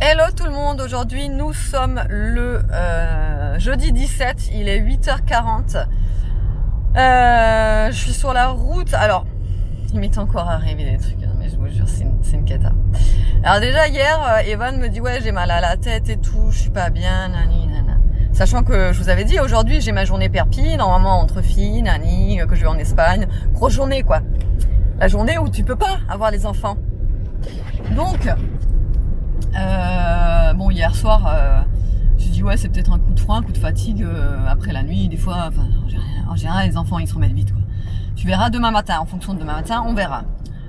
Hello tout le monde, aujourd'hui nous sommes le jeudi 17, il est 8h40. Je suis sur la route, alors il m'est encore arrivé des trucs, hein, mais je vous jure c'est une cata. Alors déjà hier, Evan me dit ouais j'ai mal à la tête et tout, je suis pas bien, nani nana. Sachant que je vous avais dit aujourd'hui j'ai ma journée perpi, normalement entre filles, nani, que je vais en Espagne, grosse journée quoi. La journée où tu peux pas avoir les enfants. Donc bon hier soir j'ai dit ouais c'est peut-être un coup de froid, un coup de fatigue après la nuit, des fois, enfin en général les enfants ils se remettent vite quoi. Tu verras demain matin, en fonction de demain matin on verra.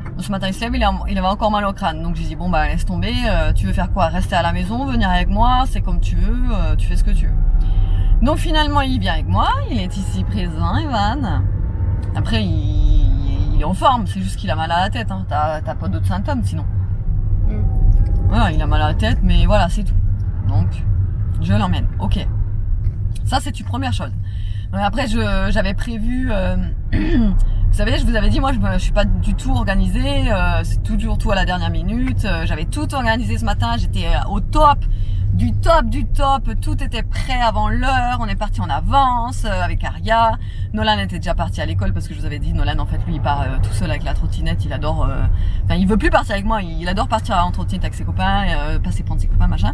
Donc, ce matin il se lève, il avait encore mal au crâne, donc j'ai dit bon bah laisse tomber, tu veux faire quoi, rester à la maison, venir avec moi, c'est comme tu veux, tu fais ce que tu veux. Donc finalement il vient avec moi, il est ici présent Evan. Après il est en forme, c'est juste qu'il a mal à la tête, hein. T'as pas d'autres symptômes sinon. Voilà, il a mal à la tête, mais voilà, c'est tout. Donc, je l'emmène. Ok. Ça, c'est une première chose. Donc, après, j'avais prévu... vous savez, je vous avais dit, moi, je suis pas du tout organisée. C'est toujours tout à la dernière minute. J'avais tout organisé ce matin. J'étais au top. Du top. Tout était prêt avant l'heure. On est parti en avance avec Aria. Nolan était déjà parti à l'école parce que je vous avais dit, Nolan, en fait, lui, il part tout seul avec la trottinette. Il adore... Enfin, il veut plus partir avec moi. Il adore partir en trottinette avec ses copains, passer prendre ses copains, machin.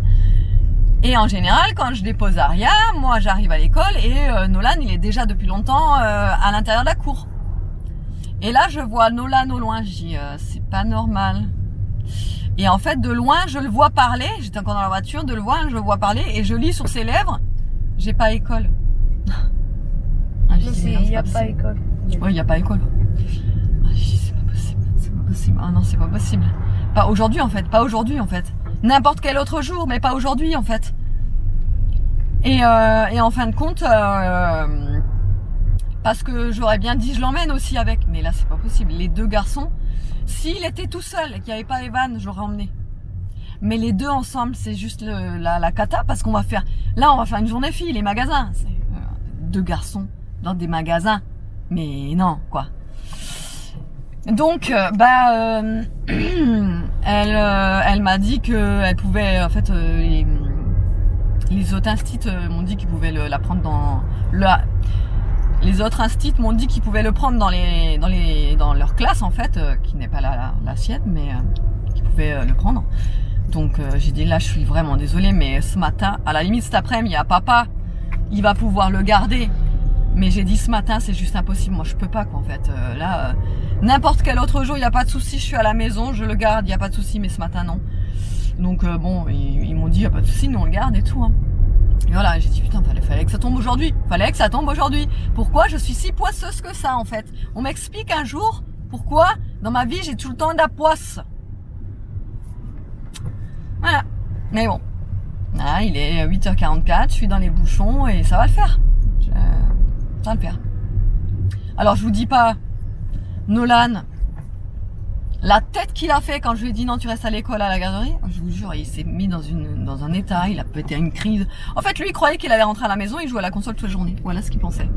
Et en général, quand je dépose Aria, moi, j'arrive à l'école et Nolan, il est déjà depuis longtemps à l'intérieur de la cour. Et là, je vois Nolan au loin. Je dis, c'est pas normal. Et en fait, de loin, je le vois parler. J'étais encore dans la voiture. De loin, je le vois parler et je lis sur ses lèvres. J'ai pas école. Ah, il n'y a pas école. Oui, il n'y a pas école. Ah, c'est pas possible. C'est pas possible. Ah non, c'est pas possible. Pas aujourd'hui en fait. Pas aujourd'hui en fait. N'importe quel autre jour, mais pas aujourd'hui en fait. Et en fin de compte, parce que j'aurais bien dit je l'emmène aussi avec. Mais là, c'est pas possible. Les deux garçons. S'il était tout seul et qu'il n'y avait pas Evan, j'aurais emmené. Mais les deux ensemble, c'est juste la cata parce qu'on va faire... Là, on va faire une journée fille, les magasins. C'est, deux garçons dans des magasins. Mais non, quoi. Donc, elle m'a dit qu'elle pouvait... En fait, les autres instits m'ont dit qu'ils pouvaient la prendre dans... Les autres instits m'ont dit qu'ils pouvaient le prendre dans leur classe en fait, qui n'est pas la sienne, mais qu'ils pouvaient le prendre. Donc j'ai dit là je suis vraiment désolée, mais ce matin, à la limite cet après-midi, il y a papa, il va pouvoir le garder. Mais j'ai dit ce matin c'est juste impossible, moi je peux pas quoi en fait. Là, n'importe quel autre jour, il n'y a pas de souci, je suis à la maison, je le garde, il n'y a pas de souci, mais ce matin non. Donc bon, ils m'ont dit il n'y a pas de souci, nous on le garde et tout. Hein. Et voilà, j'ai dit putain, fallait que ça tombe aujourd'hui. Pourquoi je suis si poisseuse que ça en fait? On m'explique un jour pourquoi dans ma vie j'ai tout le temps de la poisse. Voilà. Mais bon. Là, il est 8h44, je suis dans les bouchons et ça va le faire. Ça va le faire. Alors je vous dis pas, Nolan, la tête qu'il a fait quand je lui ai dit non tu restes à l'école à la garderie, je vous jure il s'est mis dans un état, il a pété une crise. En fait lui il croyait qu'il allait rentrer à la maison et jouer à la console toute la journée, voilà ce qu'il pensait.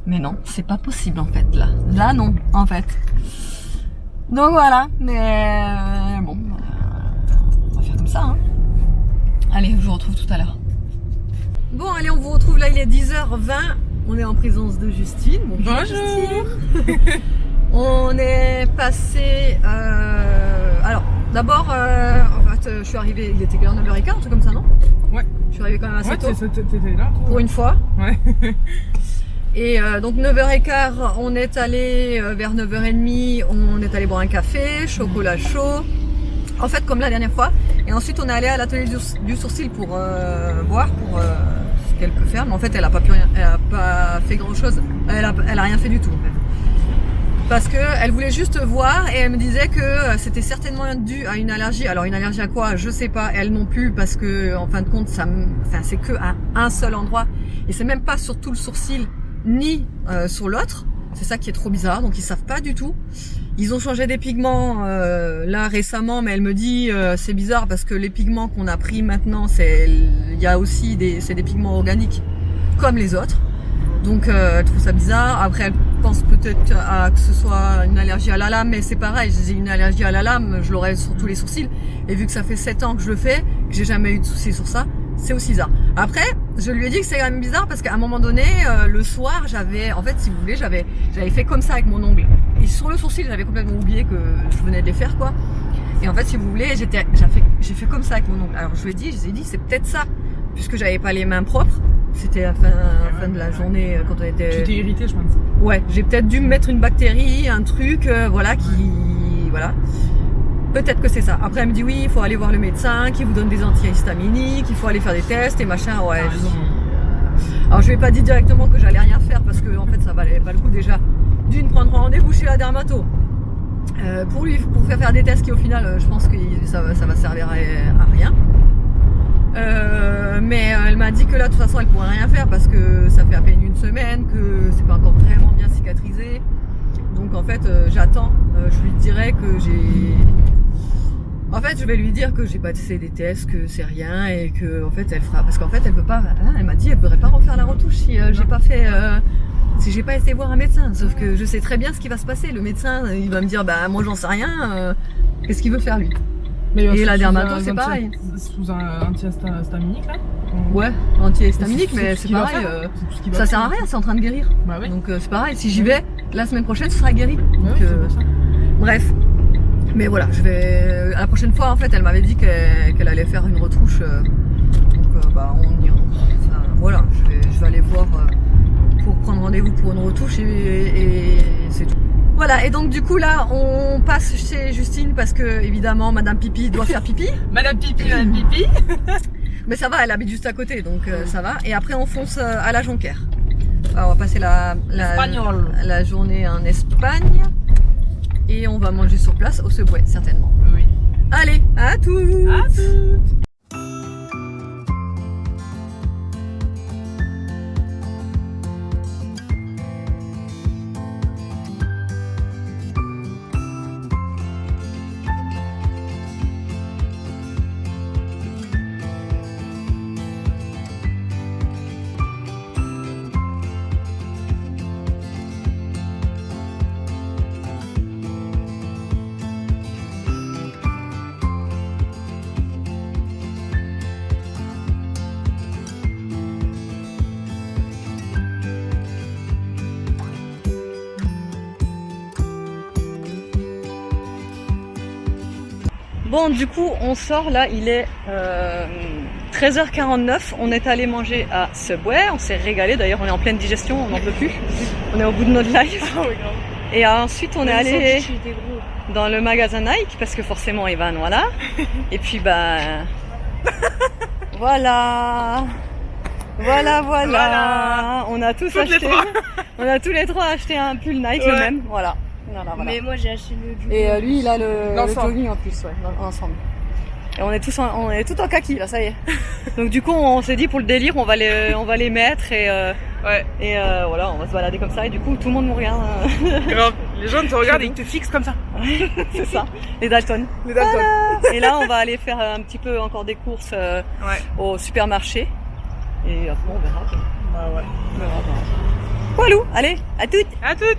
Mais non, c'est pas possible en fait là non en fait. Donc voilà, mais bon, on va faire comme ça hein. Allez, je vous retrouve tout à l'heure. Bon allez, on vous retrouve là, il est 10h20, on est en présence de Justine. Bonjour. Justine. On est passé... alors, d'abord, en fait, je suis arrivée, il était quelle heure, 9h15, un truc comme ça, non? Ouais. Je suis arrivée quand même assez tôt. T'étais là, toi? Pour une fois. Ouais. Et donc, 9h15, on est allé vers 9h30, on est allé boire un café, chocolat chaud. En fait, comme la dernière fois. Et ensuite, on est allé à l'atelier du sourcil pour voir ce qu'elle peut faire. Mais en fait, elle a pas fait grand chose. Elle a rien fait du tout, en fait. Parce qu'elle voulait juste voir et elle me disait que c'était certainement dû à une allergie. Alors une allergie à quoi? Je sais pas, elle non plus, parce que en fin de compte, c'est que à un seul endroit. Et c'est même pas sur tout le sourcil, ni sur l'autre. C'est ça qui est trop bizarre, donc ils savent pas du tout. Ils ont changé des pigments là récemment, mais elle me dit c'est bizarre parce que les pigments qu'on a pris maintenant, il y a aussi c'est des pigments organiques comme les autres. Donc elle trouve ça bizarre. Après elle pense peut-être que ce soit une allergie à la lame, mais c'est pareil, j'ai une allergie à la lame, je l'aurai sur tous les sourcils. Et vu que ça fait 7 ans que je le fais, que j'ai jamais eu de soucis sur ça, c'est aussi bizarre. Après, je lui ai dit que c'est quand même bizarre parce qu'à un moment donné, le soir, en fait, si vous voulez, j'avais fait comme ça avec mon ongle. Et sur le sourcil, j'avais complètement oublié que je venais de les faire, quoi. Et en fait, si vous voulez, j'ai fait comme ça avec mon ongle. Alors je lui ai dit, c'est peut-être ça, puisque j'avais pas les mains propres. C'était à la fin de la journée quand on était. Tu étais irritée, je pense. Ouais, j'ai peut-être dû me mettre une bactérie, un truc, voilà, voilà. Peut-être que c'est ça. Après, elle me dit oui, il faut aller voir le médecin, qui vous donne des antihistaminiques, il faut aller faire des tests et machin. Ouais. Alors, je lui ai pas dit directement que j'allais rien faire parce que en fait, ça valait pas le coup déjà. D'une, prendre rendez-vous chez la dermato pour faire des tests qui, au final, je pense que ça va servir à rien. Mais elle m'a dit que là de toute façon elle pourrait rien faire parce que ça fait à peine une semaine, que c'est pas encore vraiment bien cicatrisé. Donc en fait j'attends, je lui dirai que je vais lui dire que j'ai pas fait des tests, que c'est rien et que en fait elle fera, parce qu'en fait elle peut pas, elle m'a dit elle pourrait pas refaire la retouche si j'ai pas fait, si j'ai pas été voir un médecin. Sauf que je sais très bien ce qui va se passer. Le médecin il va me dire bah moi j'en sais rien, qu'est-ce qu'il veut faire lui? Mais et la dermato c'est pareil. Sous un antihistaminique là? Ouais, antihistaminique, mais c'est pareil. Ça sert à rien, c'est en train de guérir. Bah oui. Donc c'est pareil, si j'y vais, la semaine prochaine ce sera guéri. Bah Donc, oui, c'est pour ça. bref. Mais voilà, je vais. La prochaine fois en fait, elle m'avait dit qu'elle allait faire une retouche. Donc bah on ira. Enfin, voilà, je vais aller voir pour prendre rendez-vous pour une retouche et c'est tout. Voilà, et donc du coup là on passe chez Justine parce que évidemment Madame Pipi doit faire pipi. Madame Pipi, Madame Pipi. Mais ça va, elle habite juste à côté donc ça va. Et après on fonce à la Jonquère. Alors, on va passer la journée en Espagne et on va manger sur place au Subway certainement. Oui. Allez, à toutes. À toutes. Bon, du coup, on sort là, il est 13h49. On est allé manger à Subway, on s'est régalé. D'ailleurs, on est en pleine digestion, on n'en peut plus. On est au bout de notre life. Et ensuite, on est allé dans le magasin Nike parce que forcément, Evan, voilà. Et puis, bah. Voilà. On a tous acheté. On a tous les trois acheté un pull Nike, le même. Voilà. Mais moi j'ai acheté le jogging. Et lui il a le jogging en plus, ouais, ensemble. Et on est tout en kaki là, ça y est. Donc du coup on s'est dit pour le délire on va les mettre et voilà, on va se balader comme ça et du coup tout le monde nous regarde. Grave. Les gens te regardent et ils te fixent comme ça. C'est ça, les Dalton. Voilà. Et là on va aller faire un petit peu encore des courses au supermarché. Et après on verra. Bah ouais. On verra. Voilà, allez, à toutes. À toutes.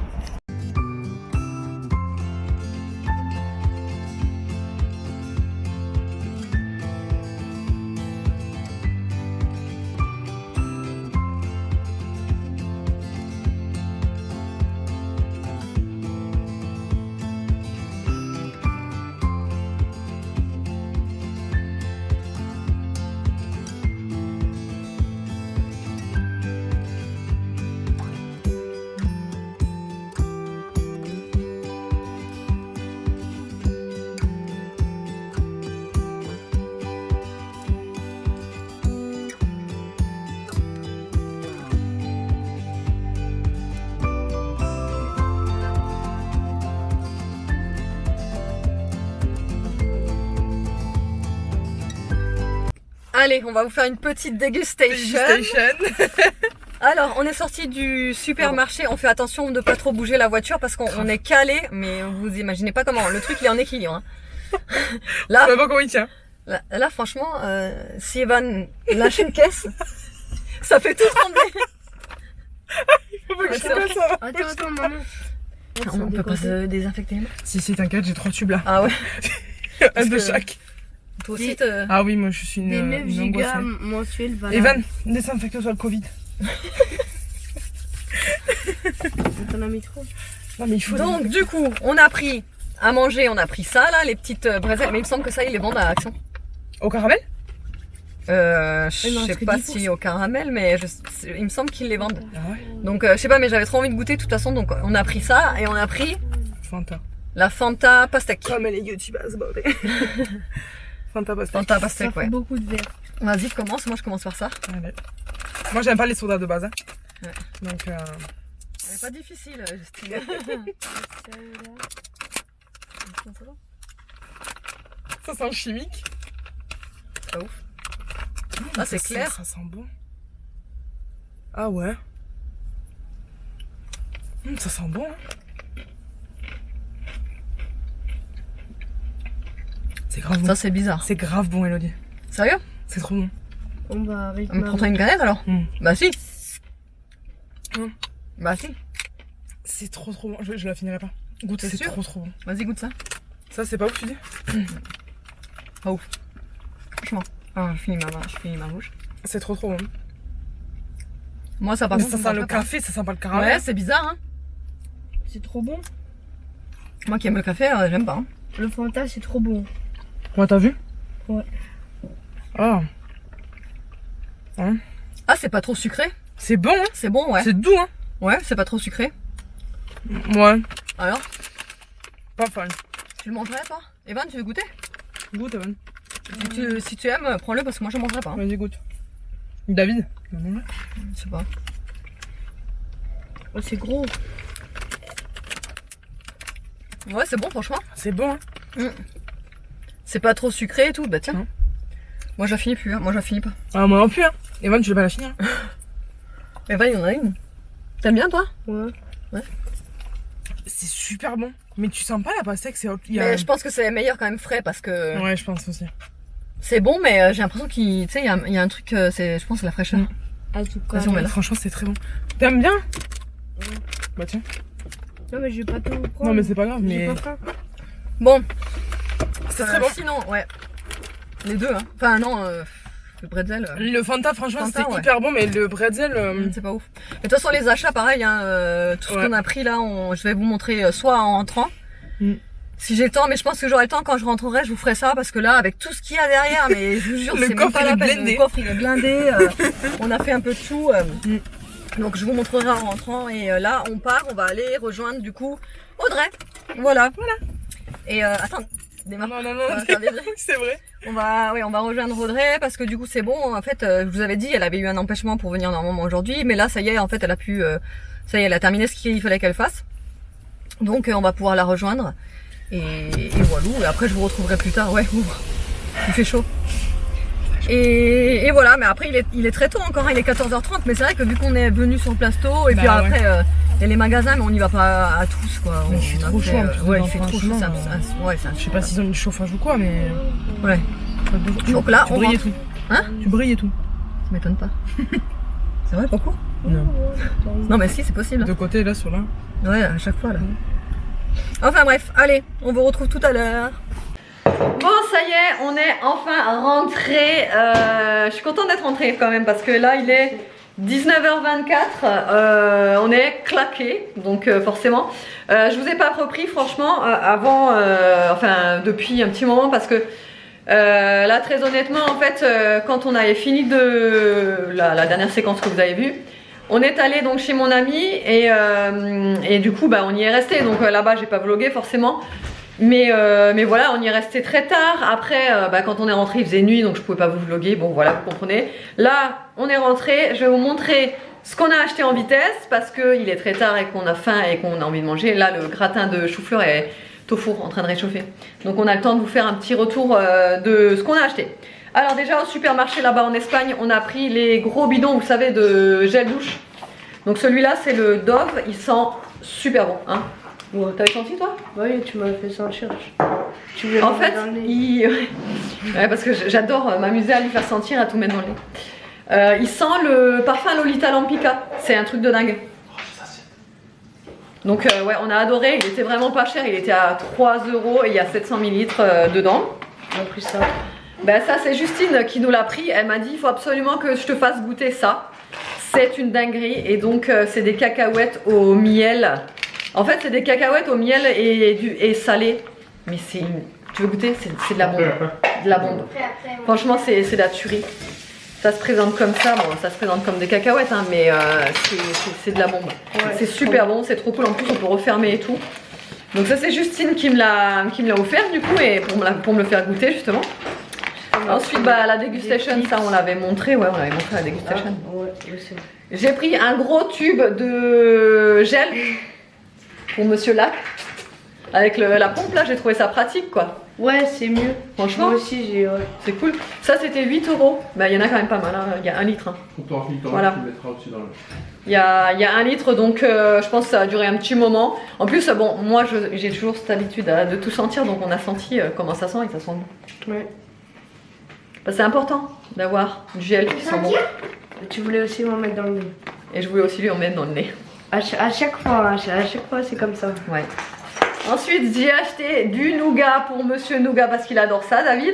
Allez, on va vous faire une petite dégustation. Alors, on est sorti du supermarché. On fait attention de ne pas trop bouger la voiture parce qu'on est calé. Mais vous imaginez pas comment. Le truc, il est en équilibre. Hein. Là, je sais pas comment il tient. Là, franchement, si Evan lâche une caisse, ça fait tout trembler. Faut pas que je fasse ça. Attends, maman. On peut pas se désinfecter les mains. Si, t'inquiète, j'ai 3 tubes là. Ah ouais. Un de que- chaque. Toi aussi, te... Ah oui, moi je suis Des une 9 gigas angoissée. mensuels valables. Evan, désinfecte-toi le Covid. T'en as mis trop. Non mais il faut... Donc du coup, on a pris à manger, on a pris ça là, les petites bretzels. Mais il me semble que ça, ils les vendent à Action. Au caramel? Je non, sais c'est pas 10%. si au caramel, mais il me semble qu'ils les vendent. Ah ouais. Donc je sais pas, mais j'avais trop envie de goûter de toute façon. Donc on a pris ça et on a pris Fanta. la Fanta pastèque. Comme les youtubers, bordel. Fanta pastèque. Fanta Ça pastèque, fait ouais. beaucoup de verre. Vas-y, commence. Moi, je commence par ça. Allez. Moi j'aime pas les sodas de base. Hein. Ouais. Donc C'est pas difficile, Justine. ça sent chimique. Pas ouf. Ah, c'est clair. Ça sent bon. Ah ouais. Ça sent bon. Hein. C'est grave bon. Ça, c'est bizarre. C'est grave bon, Elodie. Sérieux? C'est trop bon. On va avec Prends-toi une canette alors? Bah si. Bah si. C'est trop bon. Je la finirai pas. Goûte, T'es c'est sûr trop bon. Vas-y, goûte ça. Ça, c'est pas ouf, tu dis? Pas ouf. Franchement. Ah, je finis ma bouche. C'est trop bon. Moi, ça par Mais contre, ça me sent le marche pas. café, ça sent pas le caramel. Ouais, c'est bizarre, hein. C'est trop bon. Moi qui aime le café, j'aime pas. Hein. Le Fanta, c'est trop bon. Ouais, t'as vu? Ouais. Ah. Ah, c'est pas trop sucré. C'est bon, hein? C'est bon, ouais. C'est doux, hein? Ouais, c'est pas trop sucré. Ouais. Alors, Pas fan. tu le mangerais, toi? Evan, tu veux goûter? Goûte, Evan. Si tu aimes, prends-le parce que moi, je mangerai pas. Hein. Vas-y, goûte. David? Non, non. Je sais pas. Oh, c'est gros. Ouais, c'est bon, franchement. C'est bon, hein? C'est pas trop sucré et tout. Bah tiens. Non. Moi, je la finis plus. Hein. Moi, je la finis pas. Ah, moi non plus, hein? Evan, tu veux pas la finir? Evan, il y en a une. T'aimes bien, toi? Ouais. C'est super bon. Mais tu sens pas la pastèque, c'est... Mais je pense que c'est meilleur quand même frais parce que Ouais, je pense aussi. c'est bon, mais j'ai l'impression qu'il, tu sais, il y a un truc, je pense, c'est la fraîcheur. En tout cas. Vas-y, on met là. Franchement, c'est très bon. T'aimes bien? Bah tiens. Non, mais je vais pas tout prendre. Non, mais c'est pas grave, J'ai mais... pas faim. Bon, C'est très bon. sinon, ouais, les deux, hein. Enfin non, le bretzel, Le Fanta, franchement, Fanta, c'est ouais. hyper bon, mais le bretzel... c'est pas ouf. Mais de toute façon, les achats, pareil, hein, tout ce Ouais. qu'on a pris là, je vais vous montrer soit en rentrant. Mm. Si j'ai le temps, mais je pense que j'aurai le temps quand je rentrerai, je vous ferai ça parce que là, avec tout ce qu'il y a derrière, mais je vous jure, Le c'est même coffre, pas il la est peine. blindé. Le coffre, il est blindé. On a fait un peu de tout. Donc je vous montrerai en rentrant. Et là, on part, on va aller rejoindre du coup Audrey. Voilà. Et attends, démarre. Non, non, Ça va non, faire vibrer. c'est vrai. On va rejoindre Audrey parce que du coup c'est bon. En fait, je vous avais dit, elle avait eu un empêchement pour venir normalement aujourd'hui, mais là ça y est, en fait, elle a pu, ça y est, elle a terminé ce qu'il fallait qu'elle fasse. Donc on va pouvoir la rejoindre et voilà. Et après je vous retrouverai plus tard. Ouais, il fait chaud. Et voilà, mais après il est très tôt encore, il est 14h30, mais c'est vrai que vu qu'on est venu sur place tôt et Bah puis ouais. après il y a les magasins, mais on n'y va pas à tous quoi. Mais il fait On a trop fait, chaud, en plus, ouais, il dedans, fait trop chaud. franchement, Ouais, c'est un Je sais pas s'ils ont du chauffage ou quoi, mais... Ouais. Donc là, tu on brilles et rentre. tout. Hein? Tu brilles et tout. Ça m'étonne pas. C'est vrai, beaucoup? Non. Non, mais si, c'est possible. De côté, là, sur là. Ouais, à chaque fois là. Enfin bref, allez, on vous retrouve tout à l'heure. Bon, ça y est, on est enfin rentré. Je suis contente d'être rentrée quand même parce que là, il est 19h24. On est claqué, donc forcément. Je vous ai pas repris, franchement, avant, enfin, depuis un petit moment parce que là, très honnêtement, en fait, quand on avait fini de la dernière séquence que vous avez vue, on est allé donc chez mon ami et du coup bah on y est resté, donc là-bas j'ai pas vlogué forcément, mais voilà, on y est resté très tard. Après bah, quand on est rentré il faisait nuit, donc je pouvais pas vous vloguer, bon voilà, vous comprenez. Là on est rentré, je vais vous montrer ce qu'on a acheté en vitesse parce qu'il est très tard et qu'on a faim et qu'on a envie de manger. Là le gratin de chou-fleur est au four en train de réchauffer, donc on a le temps de vous faire un petit retour de ce qu'on a acheté. Alors déjà au supermarché là-bas en Espagne, on a pris les gros bidons, vous savez, de gel douche. Donc celui-là c'est le Dove, il sent super bon, hein. Ouais. T'avais senti toi? Oui, tu m'as fait sentir. Tu voulais En me fait, mettre dans le nez. ouais, parce que j'adore m'amuser à lui faire sentir, à tout mettre dans le nez. Il sent le parfum Lolita Lampica. C'est un truc de dingue. Donc ouais, on a adoré. Il était vraiment pas cher. Il était à 3 € et il y a 700 ml dedans. On a pris ça. Ben ça c'est Justine qui nous l'a pris. Elle m'a dit il faut absolument que je te fasse goûter ça. C'est une dinguerie. Et donc c'est des cacahuètes au miel. En fait c'est des cacahuètes au miel et salé. Mais c'est tu veux goûter? C'est de la bombe. De la bombe. Franchement c'est de la tuerie. Ça se présente comme ça, bon ça se présente comme des cacahuètes hein, mais c'est de la bombe. Ouais, c'est super bon, c'est trop cool, en plus on peut refermer et tout. Donc ça c'est Justine qui me l'a offert du coup et pour me le faire goûter justement. Ensuite bah la dégustation, ça on l'avait montré, ouais on l'avait montré la dégustation. Ouais, j'ai pris un gros tube de gel pour Monsieur Lac. Avec la pompe là j'ai trouvé ça pratique quoi. Ouais c'est mieux. Franchement. Moi aussi j'ai. Ouais. C'est cool. Ça c'était 8 €. Bah il y en a quand même pas mal, hein. Il y a 1 litre. Hein. Voilà. Tu mettras aussi dans le... Il y a 1 litre donc je pense que ça a duré un petit moment. En plus bon moi j'ai toujours cette habitude de tout sentir donc on a senti comment ça sent et ça sent bon. Ouais. Bah, c'est important d'avoir du gel qui sent bon. Tu voulais aussi m'en mettre dans le nez. Et je voulais aussi lui en mettre dans le nez. À chaque fois c'est comme ça. Ouais. Ensuite j'ai acheté du nougat pour Monsieur Nougat parce qu'il adore ça David.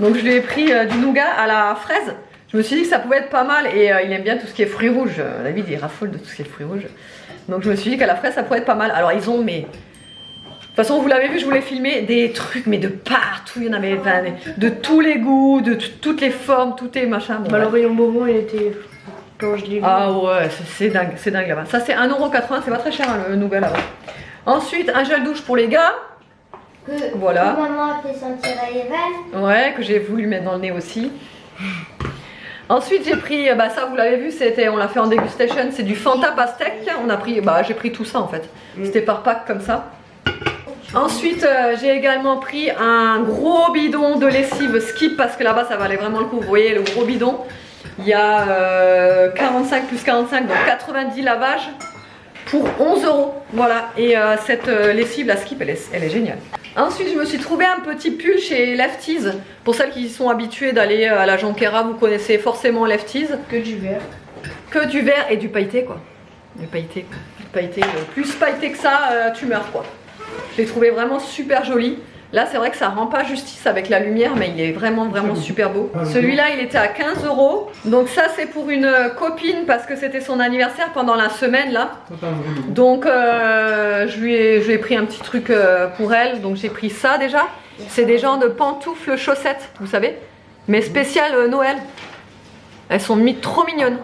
Donc je lui ai pris du nougat à la fraise. Je me suis dit que ça pouvait être pas mal et il aime bien tout ce qui est fruits rouges. David il raffole de tout ce qui est fruits rouges. Donc je me suis dit qu'à la fraise ça pourrait être pas mal. Alors ils ont mais... De toute façon vous l'avez vu je vous l'ai filmé des trucs mais de partout. Il y en avait de tous les goûts, de toutes les formes, tout est machin. Bon, bah, le rayon bonbon il était... Quand je l'ai vu. Ah ouais c'est dingue là-bas. Ça c'est 1,80 €, c'est pas très cher hein, le nougat là-bas. Ensuite, un gel douche pour les gars. Voilà. Que maman a fait sentir à Evan. Ouais, que j'ai voulu mettre dans le nez aussi. Ensuite, j'ai pris, bah ça vous l'avez vu, on l'a fait en dégustation, c'est du Fanta Pastèque. On a pris, bah j'ai pris tout ça en fait. C'était par pack comme ça. Ensuite, j'ai également pris un gros bidon de lessive Skip parce que là-bas ça valait vraiment le coup. Vous voyez le gros bidon. Il y a 45 plus 45, donc 90 lavages. Pour 11 €, voilà, et cette lessive, la Skip, elle est géniale. Ensuite, je me suis trouvé un petit pull chez Lefties. Pour celles qui sont habituées d'aller à la Jonquera, vous connaissez forcément Lefties. Que du vert. Que du vert et du pailleté, quoi. Du pailleté, quoi. Du pailleté, plus pailleté que ça, tu meurs, quoi. Je l'ai trouvé vraiment super joli. Là, c'est vrai que ça rend pas justice avec la lumière, mais il est vraiment super beau. Celui-là, il était à 15 €. Donc ça, c'est pour une copine parce que c'était son anniversaire pendant la semaine, là. Donc, je lui ai pris un petit truc pour elle. Donc, j'ai pris ça déjà. C'est des genres de pantoufles chaussettes, vous savez. Mais spéciales Noël. Elles sont trop mignonnes.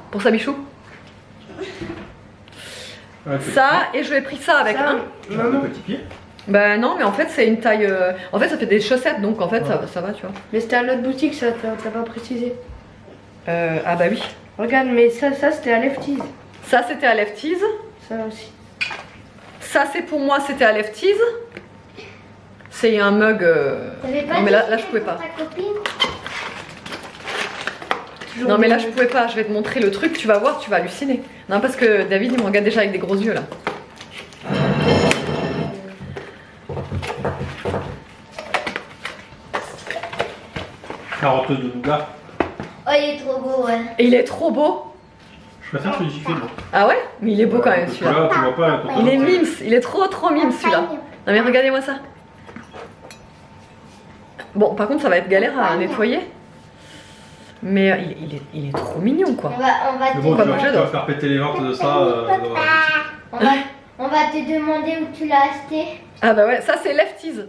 Pour sa bichou. Ça, et je lui ai pris ça avec un. Petit pied. Bah non mais en fait c'est une taille en fait ça fait des chaussettes donc en fait ça va tu vois. Mais c'était à l'autre boutique ça t'as pas précisé. Ah bah oui. Regarde mais ça c'était à Lefties. Ça c'était à Lefties. Ça aussi. Ça c'est pour moi c'était à Lefties. C'est un mug non mais là je pouvais pas. Non mais là je pouvais pas, je vais te montrer le truc, tu vas voir, tu vas halluciner. Non parce que David il me regarde déjà avec des gros yeux là. Carotte de nougat. Oh, il est trop beau, ouais. Et il est trop beau. Je préfère celui qui fait beau. Ah ouais? Mais il est beau quand même celui-là. Là, tu vois pas. Il est mimes, il est trop mimes celui-là. Non mais regardez-moi ça. Bon par contre ça va être galère à nettoyer. Mais il est trop mignon quoi. On va Mais bon, te tu vas faire péter les ventes de ça. on va te demander où tu l'as acheté. Ah bah ouais, ça c'est Lefties.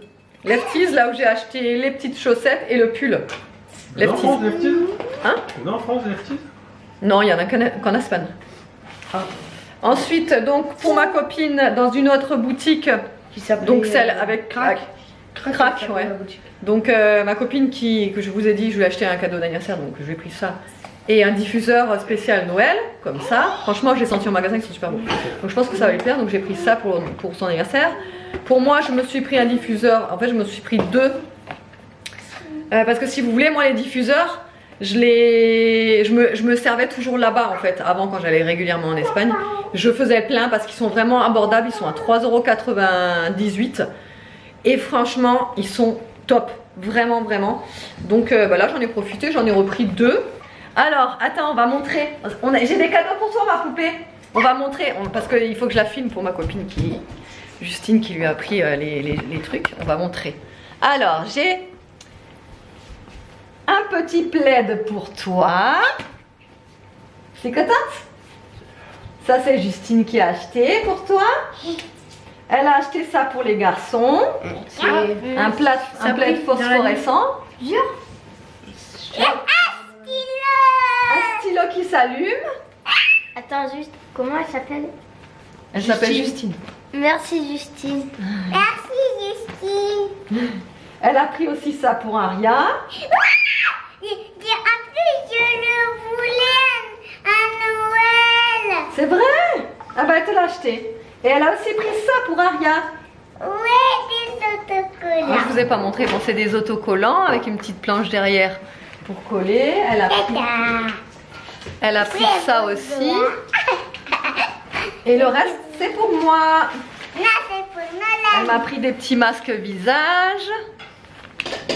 Lefties, là où j'ai acheté les petites chaussettes et le pull. Lefties. Hein? Non, en France, Lefties? Non, il y en a qu'en Espagne. Ah. Ensuite, donc pour ma copine, dans une autre boutique, Qui s'appelle donc celle avec Crac. Crac, ouais. Donc ma copine que je vous ai dit, je lui ai acheté un cadeau d'anniversaire, donc je lui ai pris ça. Et un diffuseur spécial Noël, comme ça. Franchement, je l'ai senti au magasin, ils sont super bons. Donc je pense que ça va lui plaire, donc j'ai pris ça pour son anniversaire. Pour moi, je me suis pris un diffuseur, en fait je me suis pris deux. Parce que si vous voulez, moi les diffuseurs, je me servais toujours là-bas en fait, avant quand j'allais régulièrement en Espagne. Je faisais plein parce qu'ils sont vraiment abordables, ils sont à 3,98 €. Et franchement, ils sont top, vraiment. Donc bah là j'en ai profité, j'en ai repris deux. Alors, attends, on va montrer. J'ai des cadeaux pour toi, ma poupée. On va montrer, parce qu'il faut que je la filme pour ma copine Justine qui lui a pris les trucs. On va montrer. Alors, j'ai un petit plaid pour toi. T'es contente? Ça, c'est Justine qui a acheté pour toi. Elle a acheté ça pour les garçons. Un plaid phosphorescent. Jure. Un stylo qui s'allume. Attends, juste, comment elle s'appelle? Elle s'appelle Justine. Merci, Justine. Merci, Justine. Elle a pris aussi ça pour Aria. En plus, je le voulais à Noël. C'est vrai? Ah bah elle te l'a acheté. Et elle a aussi pris ça pour Aria. Ouais, des autocollants. Moi je vous ai pas montré, bon c'est des autocollants avec une petite planche derrière pour coller. Elle a pris ça aussi. Et le reste c'est pour moi. Non, c'est pour Noël. Elle m'a pris des petits masques visage.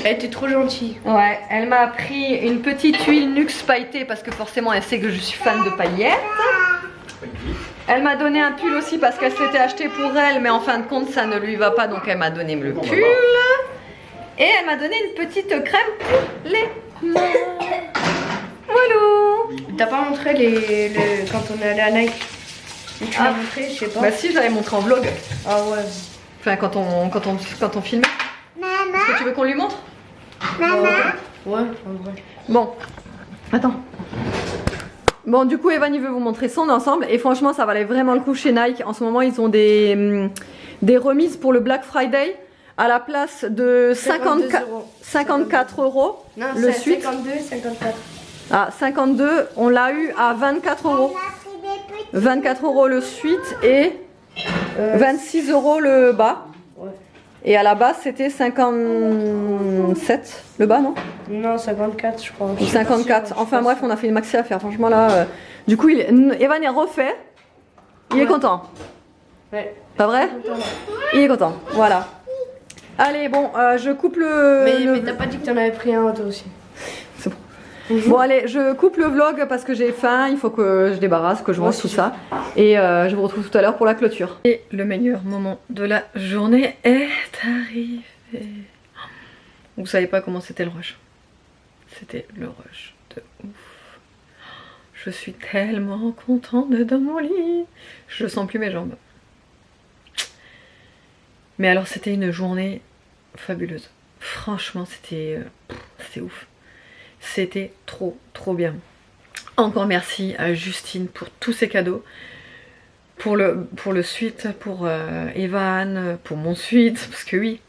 Elle était trop gentille. Ouais, elle m'a pris une petite huile Nux pailletée parce que forcément elle sait que je suis fan de paillettes. Elle m'a donné un pull aussi parce qu'elle s'était acheté pour elle, mais en fin de compte ça ne lui va pas, donc elle m'a donné le pull. Et elle m'a donné une petite crème pour les mains. Voilà. T'as pas montré quand on est allé à Nike? Tu l'as montré, je sais pas. Bah si, je l'avais montré en vlog. Ah ouais. Enfin quand on filmait. Maman, Est-ce que tu veux qu'on lui montre? maman. Ouais, en vrai. Bon, attends. Bon, du coup, Evan, il veut vous montrer son ensemble. Et franchement, ça valait vraiment le coup chez Nike. En ce moment, ils ont des remises pour le Black Friday. À la place de 54 euros. Non, le c'est suite. 52, 54. Ah, 52, on l'a eu à 24 euros. 24 euros le suite et 26 euros le bas. Ouais. Et à la base, c'était 57 le bas, non? Non, 54, je crois. Ou 54. Enfin bref, on a fait une maxi affaire. Franchement, là, du coup, Evan est refait. Il est content. Ouais. Pas vrai? Il est content. Voilà. Allez, bon, je coupe le. Mais t'as pas dit que t'en avais pris un toi aussi. C'est bon. Bon, allez, je coupe le vlog parce que j'ai faim. Il faut que je débarrasse, que je range tout ça. Et je vous retrouve tout à l'heure pour la clôture. Et le meilleur moment de la journée est arrivé. Vous savez pas comment c'était le rush. C'était le rush de ouf. Je suis tellement contente d'être dans mon lit. Je sens plus mes jambes. Mais alors c'était une journée fabuleuse. Franchement c'était ouf. C'était trop bien. Encore merci à Justine pour tous ces cadeaux. Pour le suite, pour Evan, pour mon suite. Parce que oui.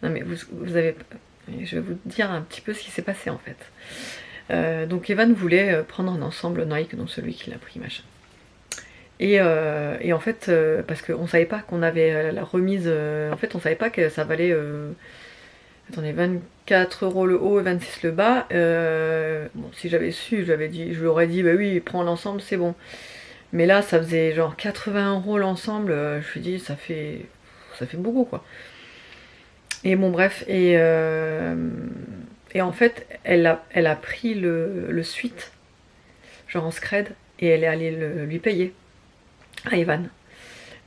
Non mais vous avez... Je vais vous dire un petit peu ce qui s'est passé en fait. Donc Evan voulait prendre un ensemble Nike, donc celui qu'il a pris machin. Et en fait, parce qu'on savait pas qu'on avait la remise, en fait on savait pas que ça valait, attendez, 24 euros le haut et 26 le bas. Bon, si j'avais su, je lui aurais dit, bah oui, prends l'ensemble, c'est bon. Mais là, ça faisait genre 80 euros l'ensemble, je me suis dit, ça fait beaucoup quoi. Et bon bref, et en fait, elle a pris le suite, genre en scred, et elle est allée lui payer à Evan.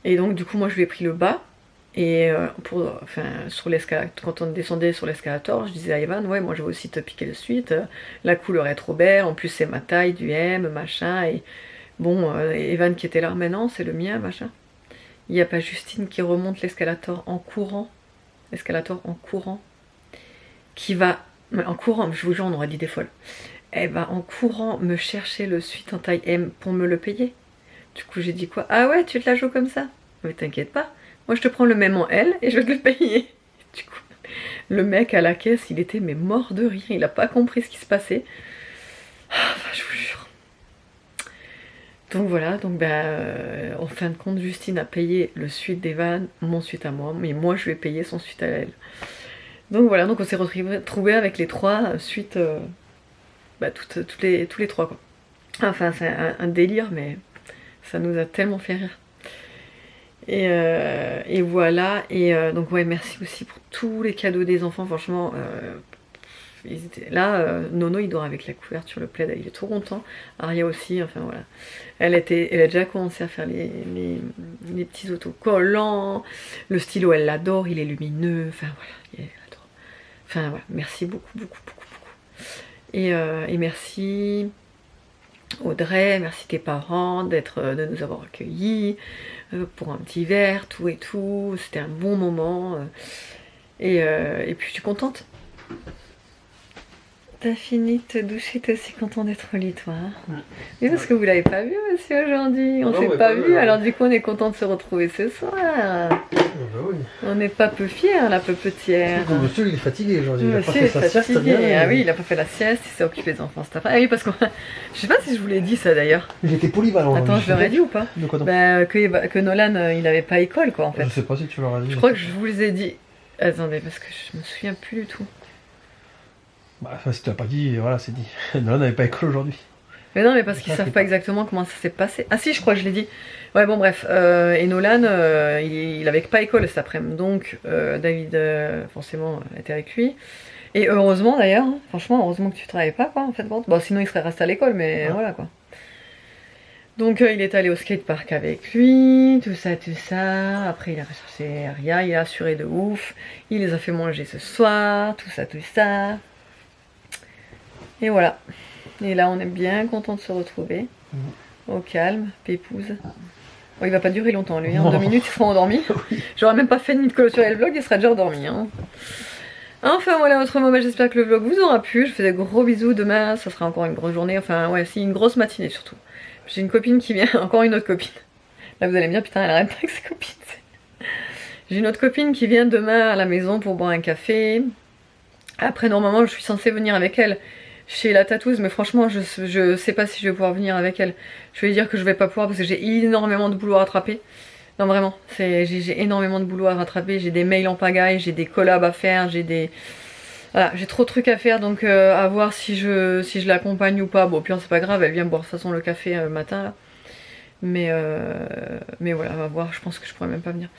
Et donc du coup moi je lui ai pris le bas, et sur l'escalator, quand on descendait sur l'escalator, je disais à Evan, ouais moi je vais aussi te piquer le suite, la couleur est trop belle, en plus c'est ma taille, du M, machin, et bon, Evan qui était là, mais non c'est le mien, machin. Il n'y a pas Justine qui remonte l'escalator en courant, qui va, en courant, je vous jure on aurait dit des folles, elle va en courant me chercher le suite en taille M pour me le payer. Du coup j'ai dit quoi? Ah ouais, tu te la joues comme ça? Mais t'inquiète pas, moi je te prends le même en L et je vais te le payer. Du coup, le mec à la caisse, il était mais mort de rire, il a pas compris ce qui se passait. Enfin, je vous jure. Donc voilà, donc en fin de compte, Justine a payé le suite d'Evan, mon suite à moi, mais moi je vais payer son suite à elle. Donc voilà, donc on s'est retrouvés avec les trois suites, tous les trois quoi. Enfin c'est un délire, mais ça nous a tellement fait rire. Et voilà, et donc ouais, merci aussi pour tous les cadeaux des enfants, franchement, Là, Nono, il dort avec la couverture, le plaid, il est trop content. Aria aussi, enfin voilà. Elle a déjà commencé à faire les petits autocollants. Le stylo, elle l'adore, il est lumineux. Enfin voilà, elle adore. Enfin voilà, merci beaucoup, beaucoup, beaucoup, beaucoup. Et merci Audrey, merci tes parents de nous avoir accueillis pour un petit verre, tout et tout. C'était un bon moment. Et puis je suis contente. T'as fini de te doucher, t'es aussi content d'être au lit, toi. Hein. Oui, parce que vous l'avez pas vu, monsieur, aujourd'hui. On s'est pas vu, alors du coup, on est content de se retrouver ce soir. Bah oui. On n'est pas peu fiers, la pepetière. Monsieur, il est fatigué aujourd'hui. Il a pas Monsieur fait est sa sieste. fatigué. Ah oui, il a pas fait la sieste, il s'est occupé des enfants cet après. Ah oui, parce que je sais pas si je vous l'ai dit ça d'ailleurs. Il était polyvalent. Attends, je leur ai dit ou pas? De quoi donc? Que Nolan, il avait pas école, quoi, en fait. Je sais pas si tu leur as dit. Je crois que je vous les ai dit. Attendez, parce que je me souviens plus du tout. Bah, enfin, si tu l'as pas dit, voilà, c'est dit. Nolan n'avait pas école aujourd'hui. Mais non, mais parce qu'ils savent pas exactement comment ça s'est passé. Ah si, je crois que je l'ai dit. Ouais, bon, bref. Et Nolan, il avait pas école cet après-midi. Donc, David, forcément, était avec lui. Et heureusement, d'ailleurs, hein, franchement, heureusement que tu travaillais pas, quoi, en fait. Bon, sinon, il serait resté à l'école, mais Ouais. voilà, quoi. Donc, il est allé au skatepark avec lui, tout ça, tout ça. Après, il a recherché Aria, il a assuré de ouf. Il les a fait manger ce soir, tout ça, tout ça. Et voilà. Et là, on est bien content de se retrouver. Au calme, pépouze. Bon, il va pas durer longtemps, lui. En Non. 2 minutes, il sera endormi. J'aurais même pas fait ni de clôturer le vlog, il sera déjà endormi. Hein. Enfin, voilà, autrement, j'espère que le vlog vous aura plu. Je vous fais des gros bisous. Demain, ça sera encore une grosse journée. Enfin, ouais, si, une grosse matinée surtout. J'ai une copine qui vient, encore une autre copine. Là, vous allez me dire, putain, elle arrête pas avec ses copines. J'ai une autre copine qui vient demain à la maison pour boire un café. Après, normalement, je suis censée venir avec elle chez la tatoueuse, mais franchement, je sais pas si je vais pouvoir venir avec elle. Je vais lui dire que je vais pas pouvoir parce que j'ai énormément de boulot à rattraper. Non, vraiment, j'ai énormément de boulot à rattraper. J'ai des mails en pagaille, j'ai des collabs à faire, voilà, j'ai trop de trucs à faire, donc à voir si je l'accompagne ou pas. Bon, puis c'est pas grave, elle vient boire de toute façon le café le matin, là. Mais voilà, on va voir, je pense que je pourrais même pas venir.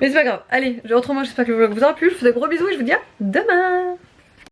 Mais c'est pas grave, allez, autrement j'espère que le vlog vous aura plu, je vous fais des gros bisous et je vous dis à demain.